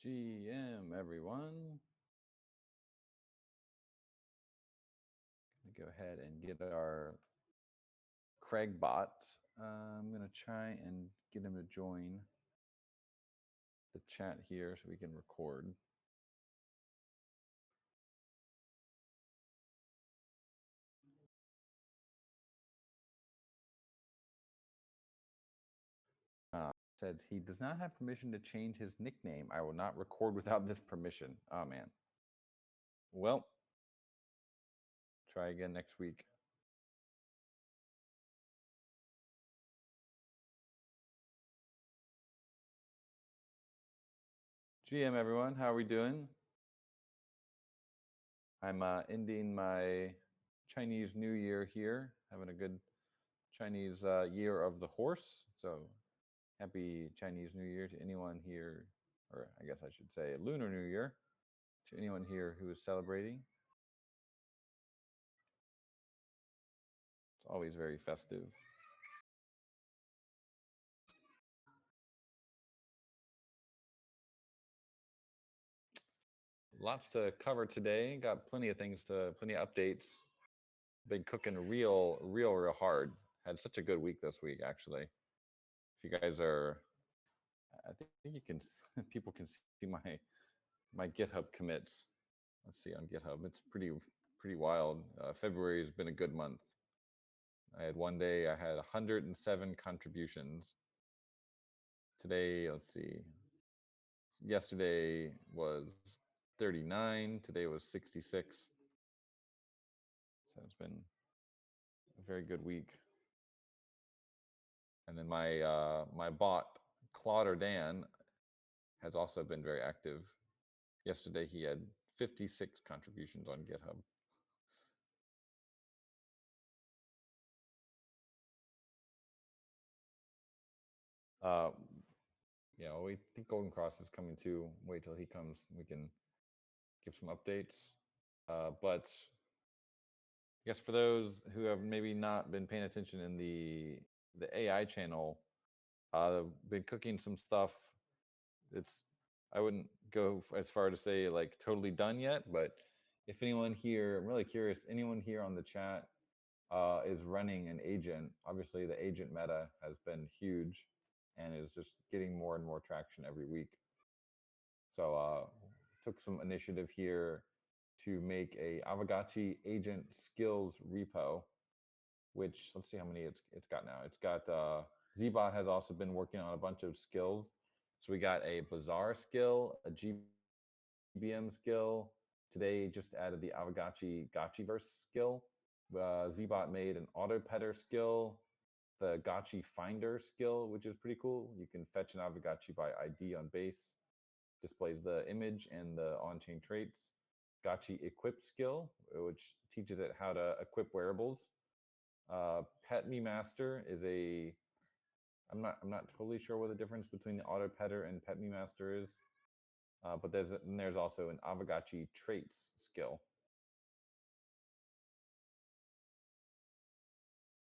GM, everyone. Gonna go ahead and get our Craig bot. I'm gonna try and get him to join the chat here so we can record. Said he does not have permission to change his nickname. I will not record without this permission. Oh man. Well, try again next week. GM, everyone, how are we doing? I'm ending my Chinese New Year here, having a good Chinese Year of the Horse. So happy Chinese New Year to anyone here, or I guess I should say Lunar New Year to anyone here who is celebrating. It's always very festive. Lots to cover today. Got plenty of updates. Been cooking real hard. Had such a good week this week, actually. If you guys are, I think you can, people can see my GitHub commits. Let's see on GitHub. It's pretty wild. February has been a good month. I had one day I had 107 contributions. Today, let's see. Yesterday was 39. Today was 66. So it's been a very good week. And then my bot, Claude Dan, has also been very active. Yesterday he had 56 contributions on GitHub. Yeah, we think Golden Cross is coming too. Wait till he comes. We can give some updates. But I guess for those who have maybe not been paying attention in the AI channel, been cooking some stuff. I wouldn't go as far to say like totally done yet, but if anyone here, I'm really curious, anyone here on the chat is running an agent. Obviously, the agent meta has been huge and is just getting more and more traction every week. So took some initiative here to make a Aavegotchi agent skills repo, which let's see how many it's got now. It's got Zbot has also been working on a bunch of skills. So we got a Bazaar skill, a GBM skill. Today just added the Aavegotchi Gotchiverse skill. Zbot made an auto petter skill, the Gotchi Finder skill, which is pretty cool. You can fetch an Aavegotchi by ID on base, displays the image and the on-chain traits. Aavegotchi Equip skill, which teaches it how to equip wearables. Pet Me Master is a I'm not totally sure what the difference between the Auto Petter and Pet Me Master is, but there's also an Aavegotchi Traits skill.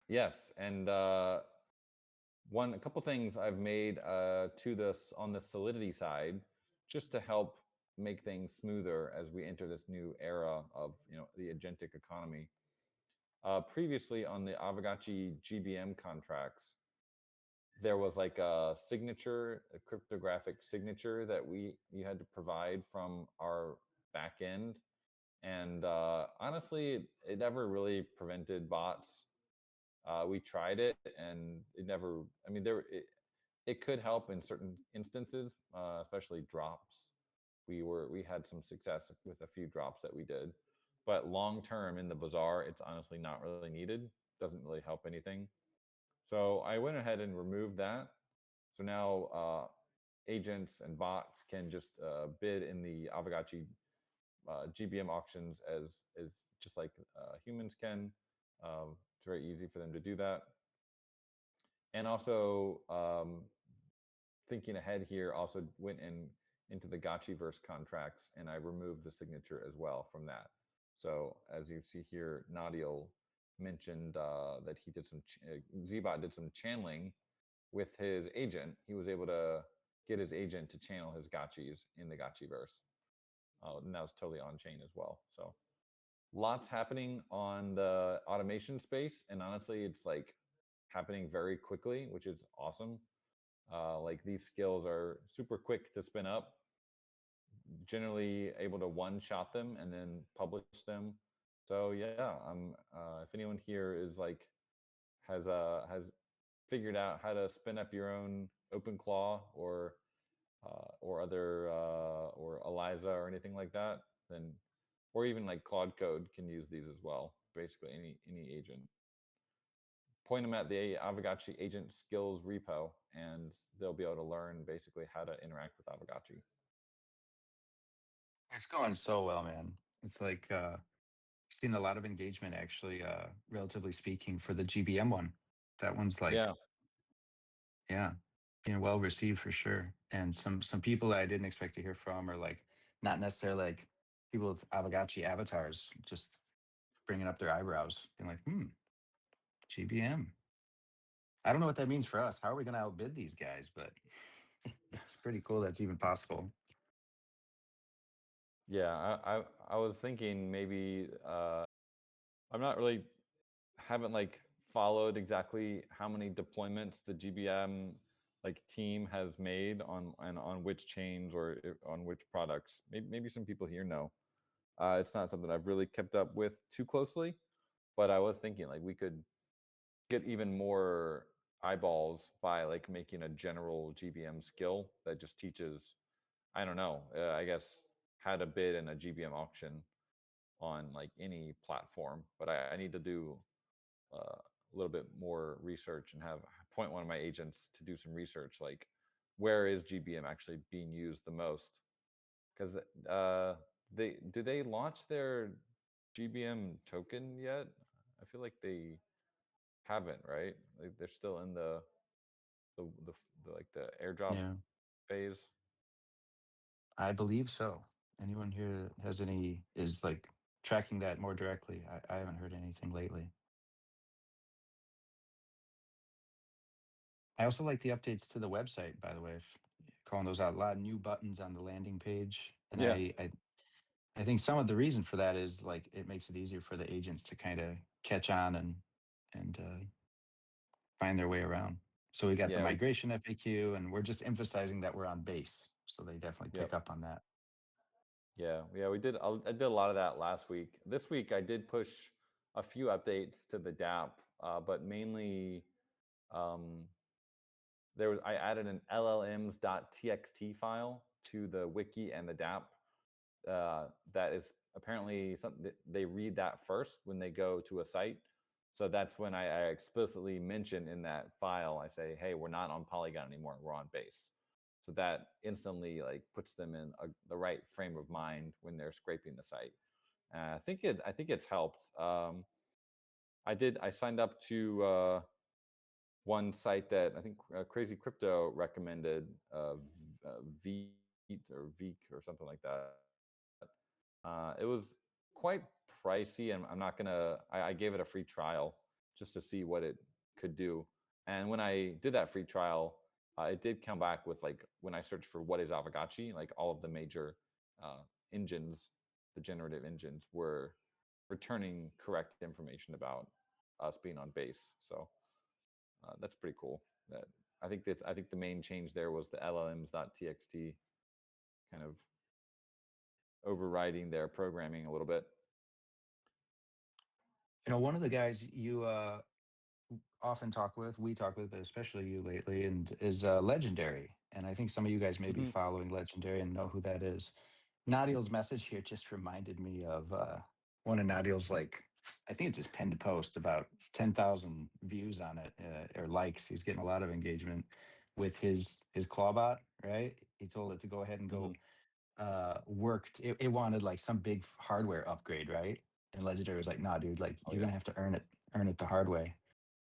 Yes, and a couple things I've made to this on the Solidity side, just to help make things smoother as we enter this new era of the agentic economy. Previously on the Aavegotchi GBM contracts, there was like a signature, a cryptographic signature that you had to provide from our back end, and honestly, it never really prevented bots. We tried it, and it never. I mean, it could help in certain instances, especially drops. We had some success with a few drops that we did, but long term in the bazaar, it's honestly not really needed. Doesn't really help anything. So I went ahead and removed that. So now agents and bots can just bid in the Aavegotchi GBM auctions as just like humans can. It's very easy for them to do that. And also thinking ahead here, also went into the Gotchiverse contracts, and I removed the signature as well from that. So as you see here, Nadiel mentioned that he did Zbot did some channeling with his agent. He was able to get his agent to channel his Gotchis in the Gotchiverse. And that was totally on chain as well. So lots happening on the automation space, and honestly, it's like happening very quickly, which is awesome. Like these skills are super quick to spin up, generally able to one shot them and then publish them. So yeah, I'm if anyone here is like has figured out how to spin up your own OpenClaw or other or Eliza or anything like that, then or even like Claude Code can use these as well. Basically, any agent. Point them at the Aavegotchi agent skills repo, and they'll be able to learn basically how to interact with Aavegotchi. It's going so well, man. It's like seen a lot of engagement actually, relatively speaking, for the GBM one. That one's like, Yeah, yeah, being well received for sure. And some people that I didn't expect to hear from are like not necessarily like people with Aavegotchi avatars, just bringing up their eyebrows, being like, GBM. I don't know what that means for us. How are we going to outbid these guys? But it's pretty cool that's even possible. yeah. I was thinking maybe I'm not really haven't like followed exactly how many deployments the GBM like team has made on which chains or on which products. Maybe some people here know. It's not something I've really kept up with too closely, but I was thinking like we could get even more eyeballs by like making a general GBM skill that just teaches, I don't know, I guess how to bid in a GBM auction on like any platform. But I need to do a little bit more research and have point one of my agents to do some research, like where is GBM actually being used the most? Because they launch their GBM token yet? I feel like they haven't, right? Like they're still in the like the airdrop Yeah, phase. I believe so. Anyone here that has any is like tracking that more directly? I haven't heard anything lately. I also like the updates to the website, by the way. Calling those out, a lot of new buttons on the landing page, and Yeah, I think some of the reason for that is like it makes it easier for the agents to kind of catch on and find their way around. So we got the yeah, migration FAQ, and we're just emphasizing that we're on base, so they definitely yep, pick up on that. yeah. We did. I did a lot of that last week. This week I did push a few updates to the DApp, but mainly um, I added an llms.txt file to the wiki and the DApp. That is apparently something that they read that first when they go to a site. So that's when I explicitly mention in that file, I say, hey, we're not on Polygon anymore, we're on base. so that instantly like puts them in the right frame of mind when they're scraping the site. I think it's helped. I signed up to one site that I think Crazy Crypto recommended, Veet or Veek or something like that. It was quite pricey, and I'm not gonna. I gave it a free trial just to see what it could do. And when I did that free trial, it did come back with, like, when I searched for what is Aavegotchi, like all of the major engines, the generative engines were returning correct information about us being on base. So that's pretty cool. That I think the main change there was the LLMs.txt kind of overriding their programming a little bit. One of the guys you often talk with, we talk with, but especially you lately, and is Legendary. And I think some of you guys may be Hmm. following Legendary and know who that is. Nadiel's message here just reminded me of one of Nadiel's, like, I think it's his pinned post, about 10,000 views on it, or likes. He's getting a lot of engagement with his Clawbot, right? He told it to go ahead and go Hmm. worked. It wanted like some big hardware upgrade, right? And Legendary was like, "Nah, dude, like Oh you're yeah. gonna have to earn it the hard way."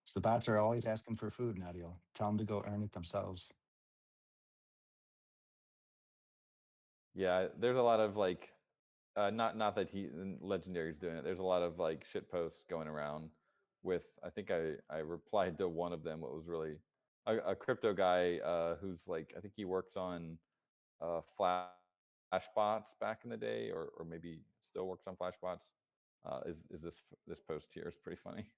So the bots are always asking for food, Nadiel. Tell them to go earn it themselves. Yeah, there's a lot of like, not that he Legendary's doing it. There's a lot of like shit posts going around with. I think I replied to one of them. What was really a crypto guy who's like, I think he worked on Flash bots back in the day, or maybe still works on Flash bots. Is this post here is pretty funny.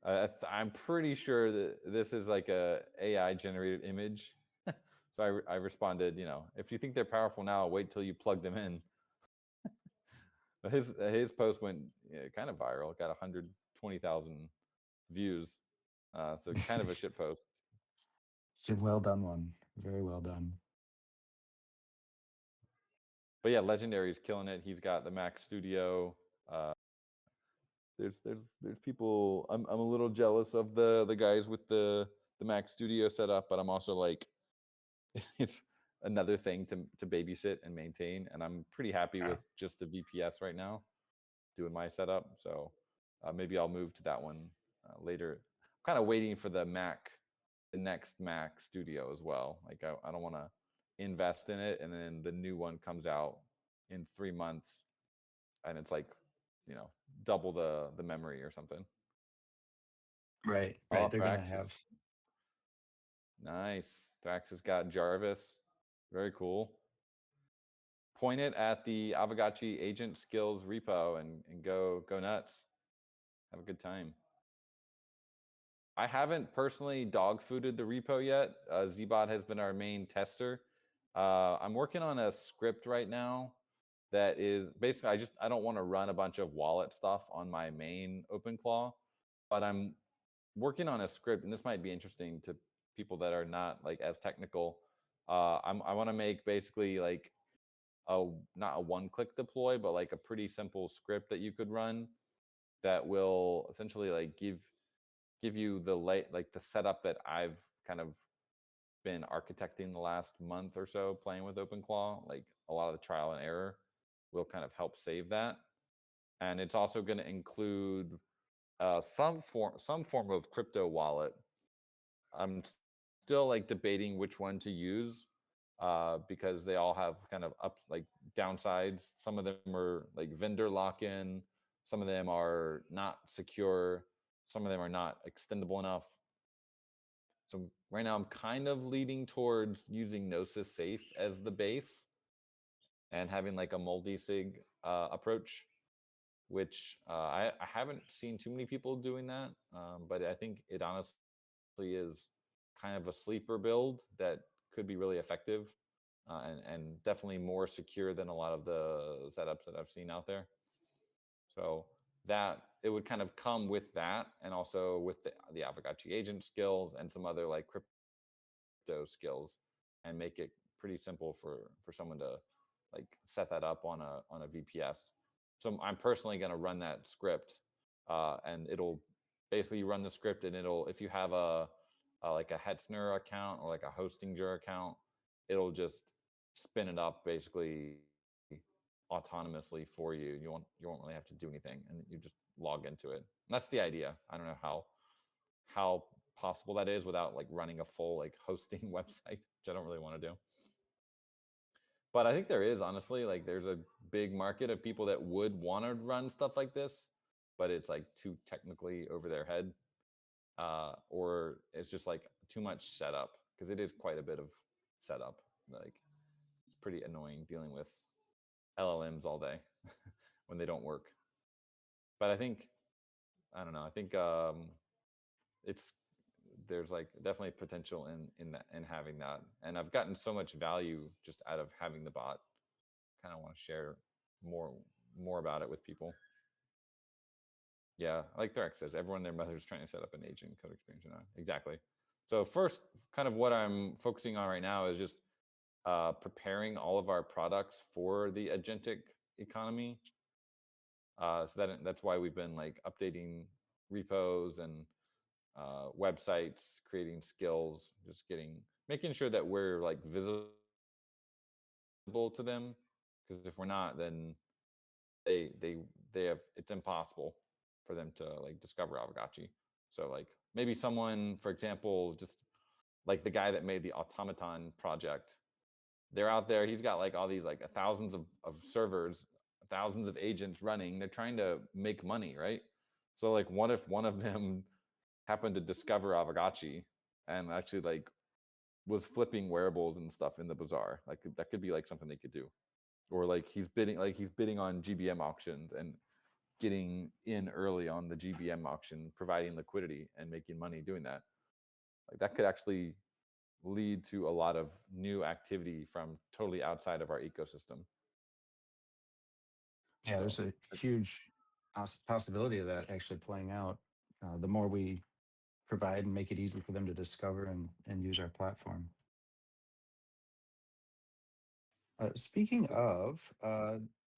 I'm pretty sure that this is like a AI generated image. So I responded, if you think they're powerful now, wait till you plug them in. His post went, kind of viral. It got 120,000 views. So kind of a shit post. It's a well done one. Very well done. But yeah, Legendary's killing it. He's got the Mac Studio. Uh, there's people. I'm a little jealous of the guys with the Mac Studio setup, but I'm also like, it's another thing to babysit and maintain, and I'm pretty happy Yeah. with just the VPS right now doing my setup. So maybe I'll move to that one later. I'm kind of waiting for the next Mac Studio as well. Like I don't want to invest in it and then the new one comes out in 3 months and it's like, you know, double the memory or something. Right, Oh, right. They're gonna have. Thraxis. Nice. Thraxis got Jarvis. Very cool. Point it at the Aavegotchi agent skills repo and go nuts. Have a good time. I haven't personally dog fooded the repo yet. Zbot has been our main tester. I'm working on a script right now that is basically, I don't want to run a bunch of wallet stuff on my main OpenClaw, but I'm working on a script, and this might be interesting to people that are not like as technical. I want to make basically like not a one-click deploy, but like a pretty simple script that you could run that will essentially like give you like the setup that I've kind of been architecting the last month or so playing with OpenClaw. Like a lot of the trial and error will kind of help save that, and it's also going to include some form of crypto wallet. I'm still like debating which one to use because they all have kind of up like downsides. Some of them are like vendor lock-in, some of them are not secure, some of them are not extendable enough. So right now I'm kind of leading towards using Gnosis Safe as the base and having like a multi-sig approach, which I haven't seen too many people doing that, but I think it honestly is kind of a sleeper build that could be really effective and definitely more secure than a lot of the setups that I've seen out there. So that it would kind of come with that, and also with the Aavegotchi agent skills and some other like crypto skills, and make it pretty simple for someone to like set that up on a VPS. So I'm personally going to run that script, and it'll basically run the script, and it'll if you have like a Hetzner account or like a Hostinger account, it'll just spin it up basically autonomously for you. You won't really have to do anything, and you just log into it. And that's the idea. I don't know how possible that is without like running a full like hosting website, which I don't really want to do. But I think there is honestly like there's a big market of people that would want to run stuff like this, but it's like too technically over their head, or it's just like too much setup because it is quite a bit of setup. Like it's pretty annoying dealing with LLMs all day when they don't work. But I don't know. I think it's there's like definitely potential in that in having that, and I've gotten so much value just out of having the bot. Kind of want to share more more about it with people. Yeah, like Threx says, everyone and their mother is trying to set up an agent code experience. Exactly. So first, kind of what I'm focusing on right now is just preparing all of our products for the agentic economy. That's why we've been like updating repos and websites, creating skills, just making sure that we're like visible to them. Because if we're not, then they they they have it's impossible for them to like discover Aavegotchi. So like maybe someone, for example, just like the guy that made the automaton project, they're out there, he's got like all these like thousands of servers, thousands of agents running, they're trying to make money, right? So like what if one of them happened to discover Aavegotchi and actually like was flipping wearables and stuff in the bazaar? Like that could be like something they could do. Or he's bidding on GBM auctions and getting in early on the GBM auction, providing liquidity and making money doing that. Like that could actually lead to a lot of new activity from totally outside of our ecosystem. Yeah, So there's a huge possibility of that actually playing out. The more we provide and make it easy for them to discover and use our platform. Speaking of,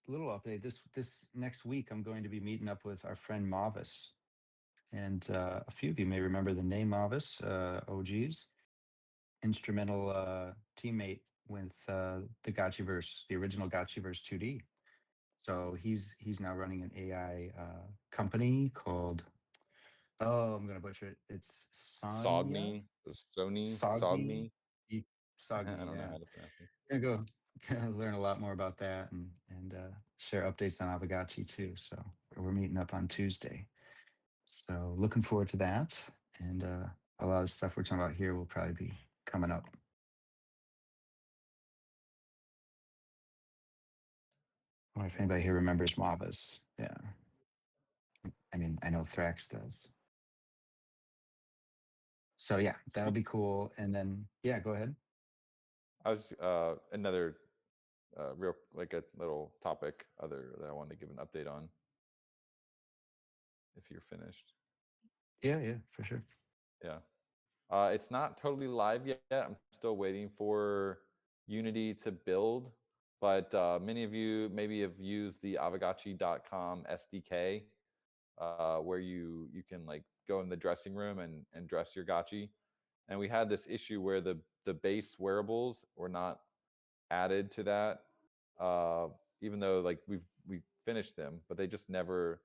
little update. This next week, I'm going to be meeting up with our friend Mavis, and a few of you may remember the name Mavis, OGs, instrumental teammate with the Gotchiverse, the original Gotchiverse 2D. So he's now running an AI company called, oh, I'm gonna butcher it. It's Sonia Sogni, Sony, Sogni. Sogni. I Sogni, don't know yeah. how to pronounce it. Gonna go gonna learn a lot more about that and share updates on Aavegotchi too. So we're meeting up on Tuesday. So looking forward to that. And a lot of stuff we're talking about here will probably be coming up. I wonder if anybody here remembers Mavis. Yeah. I mean, I know Thrax does. So yeah, that'll be cool. And then yeah, go ahead. I was another real like a little topic other that I wanted to give an update on if you're finished. Yeah, yeah, for sure. Yeah. It's not totally live yet. I'm still waiting for Unity to build, but many of you maybe have used the Aavegotchi.com SDK, where you can like go in the dressing room and dress your gotchi. And we had this issue where the base wearables were not added to that, uh, even though like we finished them, but they just never.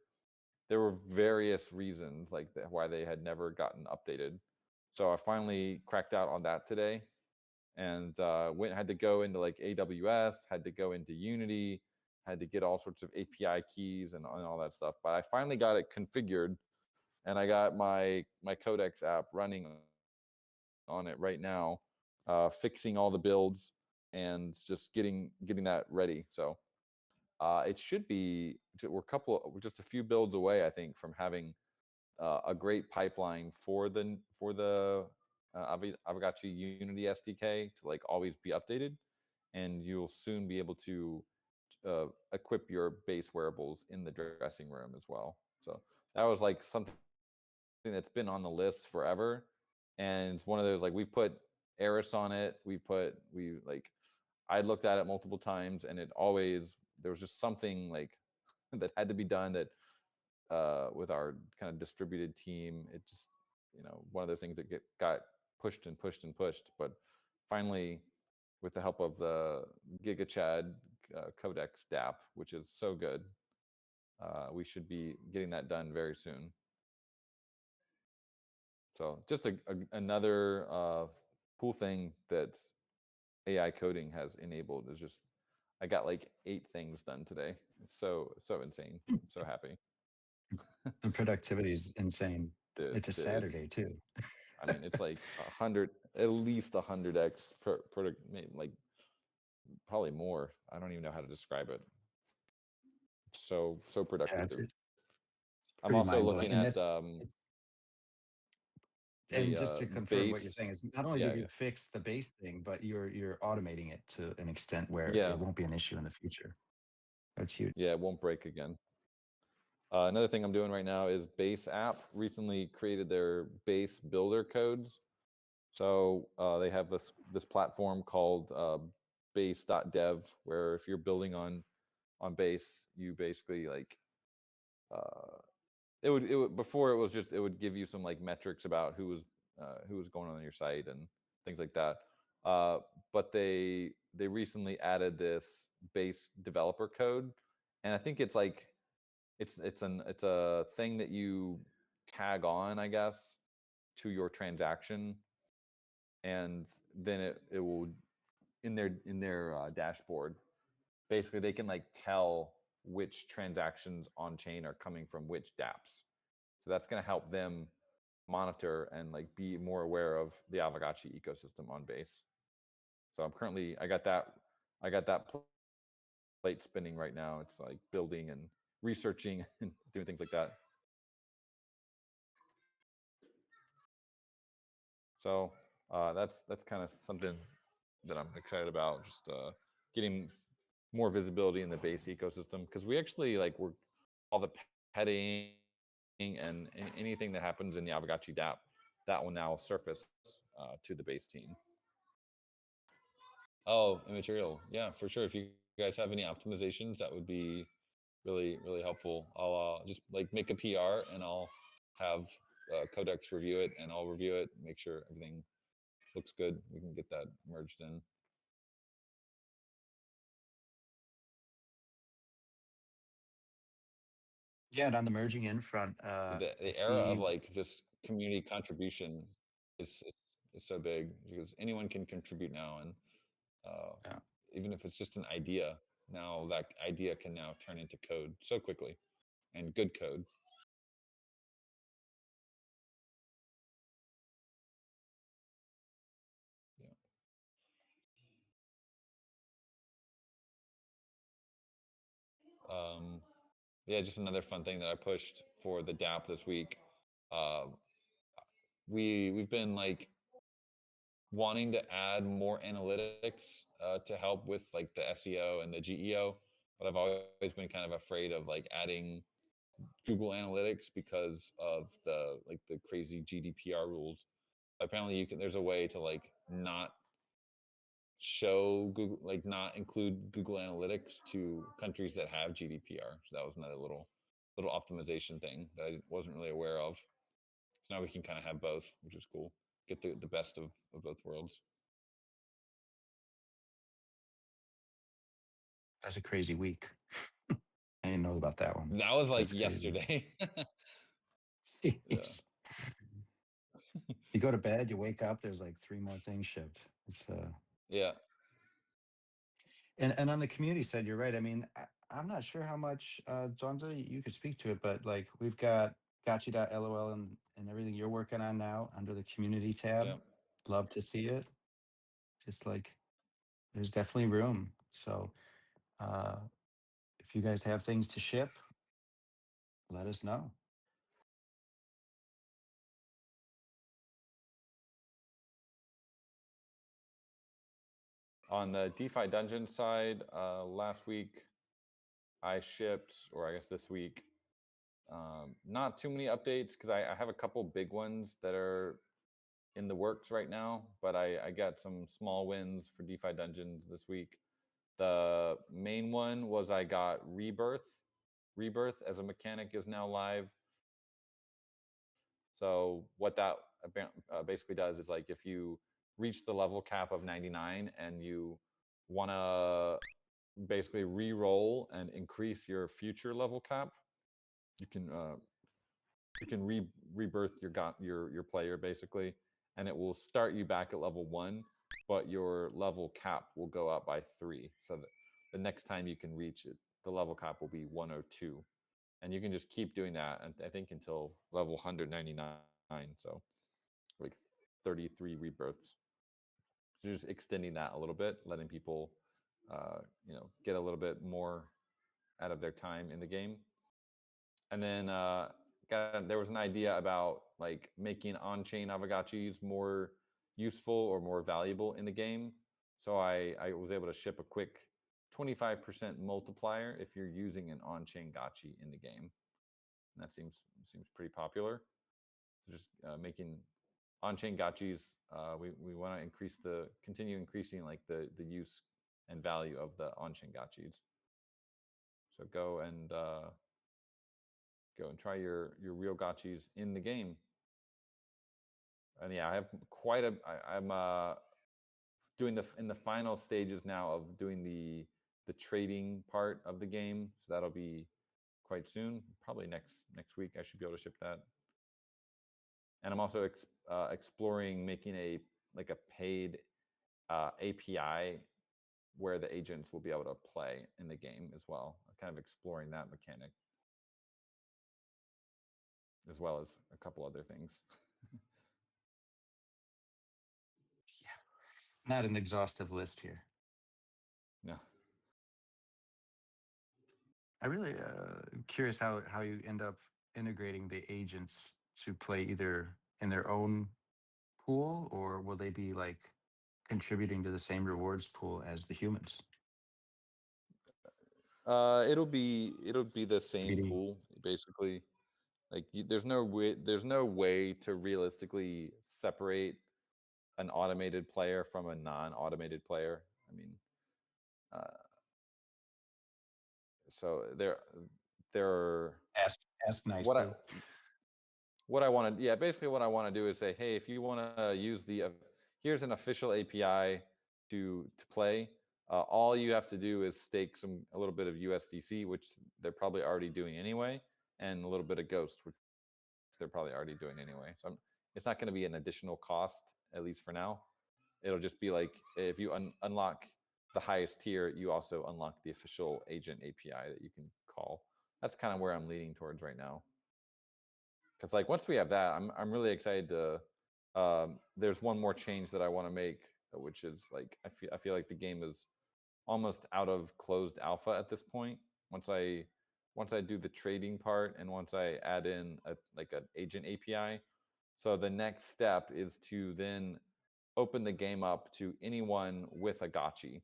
There were various reasons like why they had never gotten updated. So I finally cracked out on that today, and had to go into like AWS, had to go into Unity, had to get all sorts of API keys and all that stuff. But I finally got it configured, and I got my Codex app running on it right now, fixing all the builds and just getting that ready. So it should be we're just a few builds away, I think, from having a great pipeline for the Aavegotchi Unity SDK to like always be updated, and you'll soon be able to equip your base wearables in the dressing room as well. So that was like something that's been on the list forever, and it's one of those like we put Eris on it. We like I looked at it multiple times, and it always there was just something like that had to be done that with our kind of distributed team, it just one of those things that got pushed and pushed and pushed, but finally, with the help of the GigaChad Codex DApp, which is so good, we should be getting that done very soon. So just another cool thing that AI coding has enabled is just I got like 8 things done today. It's so insane. I'm so happy. The productivity is insane. Dude, It's a it's Saturday too. I mean it's like 100, at least 100x product, like probably more. I don't even know how to describe it. So Yeah, productive. it's I'm pretty also mind blowing. looking And at that's it's the and just to confirm what you're base. saying is not only Yeah, did you yeah, fix the base thing, but you're automating it to an extent where yeah, it won't be an issue in the future. That's huge. yeah. It won't break again. Another thing I'm doing right now is Base app recently created their base builder codes. So they have this platform called base.dev, where if you're building on base, you basically like uh, it would before it was just it would give you some like metrics about who was going on your site and things like that. Uh, but they recently added this base developer code, and I think it's like it's a thing that you tag on, I guess, to your transaction, and then it will in their dashboard. Basically, they can like tell which transactions on chain are coming from which dApps. So that's going to help them monitor and like be more aware of the Aavegotchi ecosystem on Base. So I got that plate spinning right now. It's like building and researching and doing things like that. So that's kind of something that I'm excited about. Just getting more visibility in the Base ecosystem, because we actually like we're all the petting and anything that happens in the Aavegotchi DApp, that will now surface to the Base team. Oh, immaterial. Yeah, for sure. If you guys have any optimizations, that would be really helpful. I'll just like make a PR and I'll have Codex review it, and I'll review it, make sure everything looks good. We can get that merged in. Yeah, and on the merging in front, I The era of see. like just community contribution is so big, because anyone can contribute now, and uh, Yeah, even if it's just an idea, now that idea can now turn into code so quickly, and good code. Yeah. Um, yeah, just another fun thing that I pushed for the DApp this week. Uh, we've been like wanting to add more analytics to help with like the SEO and the GEO, but I've always been kind of afraid of like adding Google Analytics because of the crazy GDPR rules. Apparently, there's a way to like not show Google, like not include Google Analytics to countries that have GDPR. So that was another little optimization thing that I wasn't really aware of. So now we can kind of have both, which is cool. Get the best of both worlds. that's a crazy week. I didn't know about that one. That was like That's crazy. yesterday. Yeah. Jeez. You go to bed, you wake up, there's like three more things shipped. It's Yeah. and on the community side, you're right. I mean, I'm not sure how much Zonza you could speak to it, but like we've got gotchi.lol and everything you're working on now under the community tab. Yeah. Love to see it. Just like there's definitely room. So uh if you guys have things to ship, let us know. On the DeFi Dungeon side, last week I shipped, or I guess this week, not too many updates because I have a couple big ones that are in the works right now, but I got some small wins for DeFi Dungeons this week. The main one was I got Rebirth. Rebirth as a mechanic is now live. So what that basically does is like if you reach the level cap of 99 and you want to basically re-roll and increase your future level cap, you can rebirth your player basically, and it will start you back at level 1, but your level cap will go up by 3. So that the next time you can reach it, the level cap will be 102, and you can just keep doing that. And I think until level 199, so like 33 rebirths. So just extending that a little bit, letting people, get a little bit more out of their time in the game. And then there was an idea about like making on-chain Aavegotchis more useful or more valuable in the game. So I was able to ship a quick 25% multiplier if you're using an on-chain gotchi in the game. And that seems pretty popular. So just making on-chain gotchis, we want to continue increasing like the use and value of the on-chain gotchis. So go and try your real gotchis in the game. And yeah, I have quite a. I'm doing in the final stages now of doing the trading part of the game. So that'll be quite soon, probably next week. I should be able to ship that. And I'm also exploring making a paid API where the agents will be able to play in the game as well. I'm kind of exploring that mechanic, as well as a couple other things. Yeah, not an exhaustive list here. No. I really curious how you end up integrating the agents to play either in their own pool, or will they be like contributing to the same rewards pool as the humans? It'll be the same 3D. pool basically. Like there's no way to realistically separate an automated player from a non-automated player. I mean, uh, so there are Ask what I nicely. want to, yeah, basically what I want to do is say, hey, if you want to use here's an official API to play. All you have to do is stake a little bit of USDC, which they're probably already doing anyway, and a little bit of Ghost, which they're probably already doing anyway. So it's not going to be an additional cost, at least for now. It'll just be like if you unlock the highest tier, you also unlock the official agent API that you can call. That's kind of where I'm leaning towards right now. Because like once we have that, I'm really excited to. There's one more change that I want to make, which is like I feel like the game is almost out of closed alpha at this point. Once I do the trading part and once I add in an agent API, so the next step is to then open the game up to anyone with a gotchi.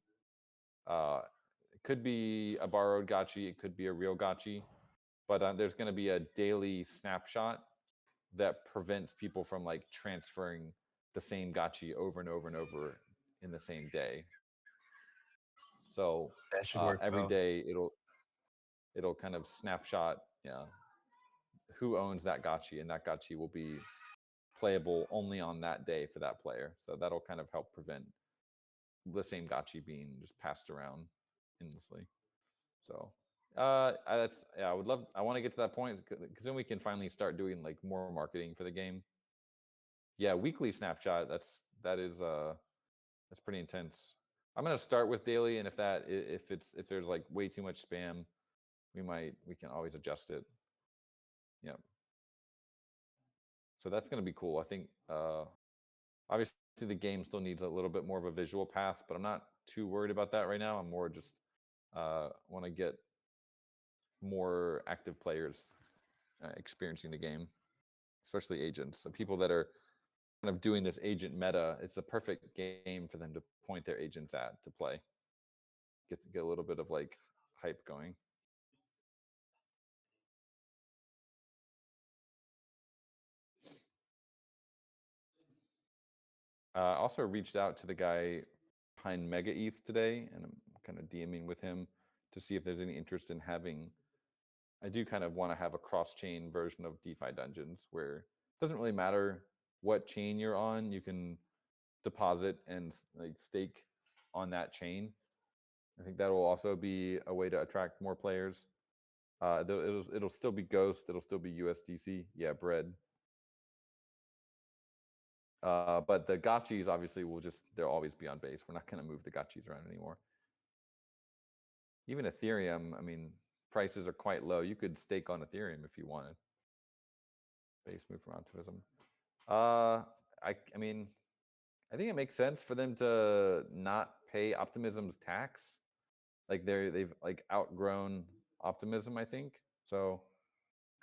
It could be a borrowed gotchi, it could be a real gotchi, but there's going to be a daily snapshot that prevents people from like transferring the same gotchi over and over and over in the same day. So That should work every well. day it'll kind of snapshot, who owns that gotchi, and that gotchi will be playable only on that day for that player. So that'll kind of help prevent the same gotchi being just passed around endlessly. So I would love. I want to get to that point because then we can finally start doing like more marketing for the game. Yeah, weekly snapshot. That's pretty intense. I'm gonna start with daily, and if there's like way too much spam, we can always adjust it. Yeah. So that's gonna be cool. I think obviously the game still needs a little bit more of a visual pass, but I'm not too worried about that right now. I'm more just want to get more active players experiencing the game, especially agents. So people that are kind of doing this agent meta, it's a perfect game for them to point their agents at to play. Get a little bit of like hype going. Also reached out to the guy behind Mega ETH today, and I'm kind of DMing with him to see if there's any interest in having. I do kind of want to have a cross-chain version of DeFi Dungeons where doesn't really matter what chain you're on. You can deposit and like stake on that chain. I think that will also be a way to attract more players. It'll still be Ghost. It'll still be USDC. Yeah, bread. But the gotchis obviously will just they'll always be on base. We're not going to move the gotchis around anymore. Even Ethereum, I mean, prices are quite low. You could stake on Ethereum if you wanted. Base move from optimism. I mean, I think it makes sense for them to not pay Optimism's tax. Like they've like outgrown Optimism, I think. So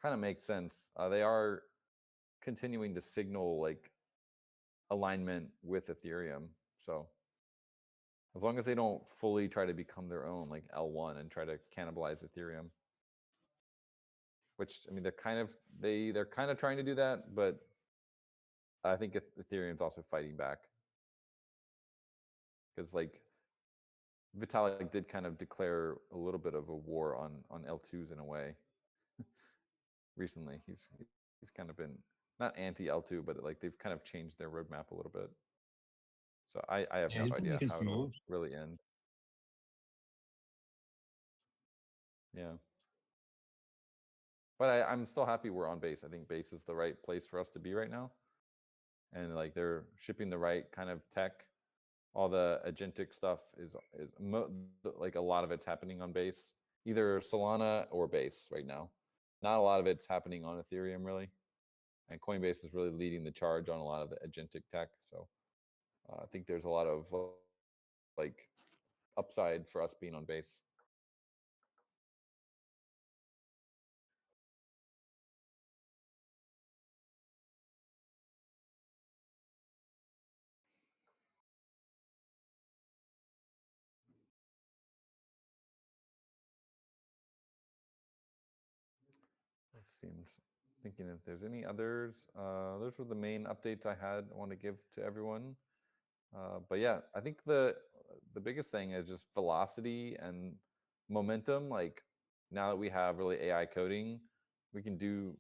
kind of makes sense. They are continuing to signal like alignment with Ethereum. So as long as they don't fully try to become their own like L1 and try to cannibalize Ethereum, which I mean they're kind of trying to do that, but I think Ethereum's also fighting back because like Vitalik did kind of declare a little bit of a war on L2s in a way recently. He's kind of been not anti L2, but like they've kind of changed their roadmap a little bit. So I have Yeah, no he's been idea making how some it'll moves. really end. Yeah. But I'm still happy we're on base. I think base is the right place for us to be right now. And like they're shipping the right kind of tech. All the agentic stuff like a lot of it's happening on base, either Solana or base right now. Not a lot of it's happening on Ethereum really. And Coinbase is really leading the charge on a lot of the agentic tech. So I think there's a lot of like upside for us being on base. It seems thinking if there's any others. Those were the main updates I had. I want to give to everyone. But yeah, I think the biggest thing is just velocity and momentum. Like now that we have really AI coding, we can do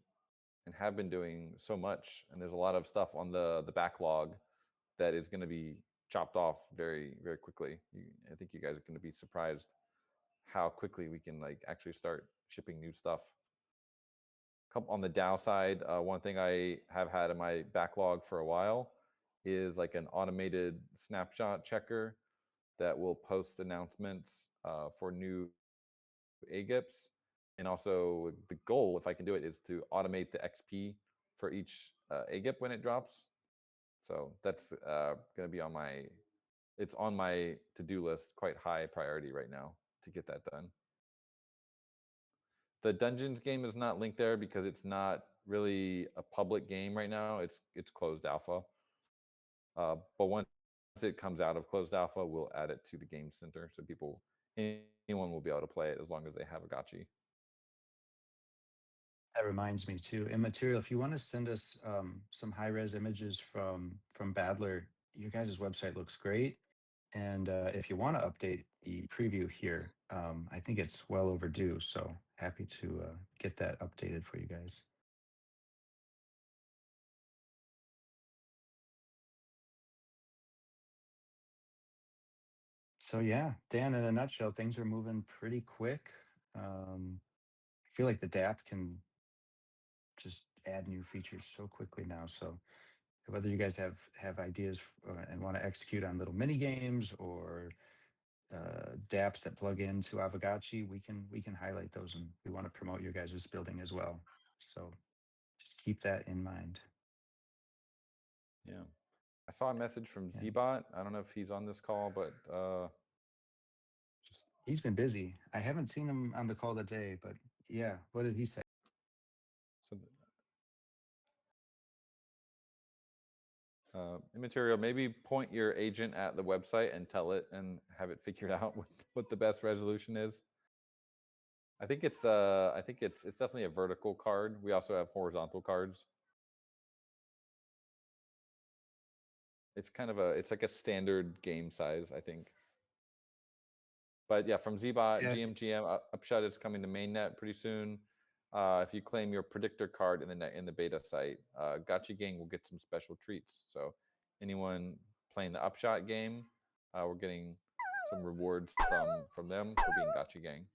and have been doing so much, and there's a lot of stuff on the backlog that is going to be chopped off very quickly. I think you guys are going to be surprised how quickly we can like actually start shipping new stuff. On the DAO side, one thing I have had in my backlog for a while is like an automated snapshot checker that will post announcements for new AGIPs. And also the goal, if I can do it, is to automate the XP for each AGIP when it drops. So that's going to be it's on my to-do list, quite high priority right now to get that done. The Dungeons game is not linked there because it's not really a public game right now. It's closed alpha. But once it comes out of closed alpha, we'll add it to the game center so anyone will be able to play it as long as they have a gotchi. That reminds me too. Immaterial, if you want to send us some high res images from Badler, your guys' website looks great. And if you want to update the preview here, I think it's well overdue. So happy to get that updated for you guys. So yeah, Dan, in a nutshell, things are moving pretty quick. I feel like the DApp can just add new features so quickly now. So whether you guys have ideas and want to execute on little mini games or dApps that plug into Aavegotchi, we can highlight those, and we want to promote your guys' building as well. So just keep that in mind. Yeah. I saw a message from Yeah. Zbot. I don't know if he's on this call, but just He's been busy. I haven't seen him on the call today, but yeah, what did he say? so immaterial. Maybe point your agent at the website and tell it and have it figured out what the best resolution is. I think it's definitely a vertical card. We also have horizontal cards. It's like a standard game size, I think. But yeah, from Zbot, Yeah, GMGM, Upshot is coming to mainnet pretty soon. if you claim your predictor card in the beta site, Gotcha Gang will get some special treats. So anyone playing the Upshot game, we're getting some rewards from them for being Gotcha Gang.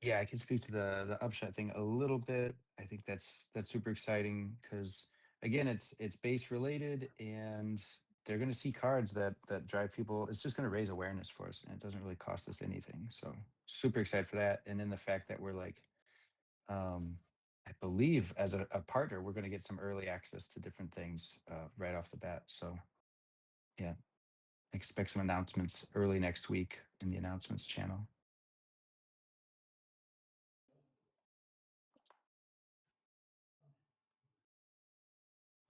Yeah, I can speak to the upshot thing a little bit. I think that's super exciting because again, it's base related, and they're going to see cards that drive people. It's just going to raise awareness for us, and it doesn't really cost us anything. So super excited for that. And then the fact that we're like, I believe as a partner, we're going to get some early access to different things right off the bat. So yeah, expect some announcements early next week in the announcements channel.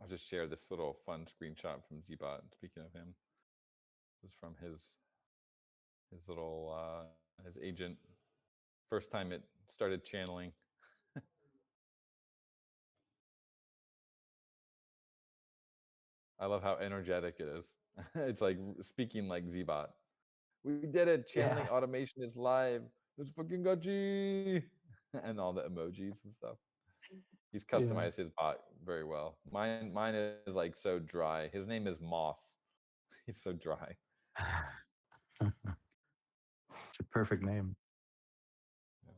I'll just share this little fun screenshot from Zbot. Speaking of him, this is from his little his agent. First time it started channeling. I love how energetic it is. It's like speaking like Zbot. We did it. Channeling Yeah. automation is live. It's fucking Gotchi. And all the emojis and stuff. He's Yeah. customized his bot very well. Mine is like so dry. His name is Moss. He's so dry. It's a perfect name. Yeah.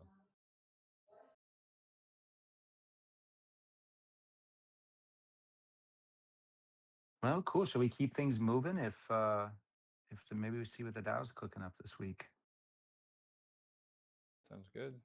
Well, cool. Shall we keep things moving? If maybe we see what the Dow's cooking up this week. Sounds good.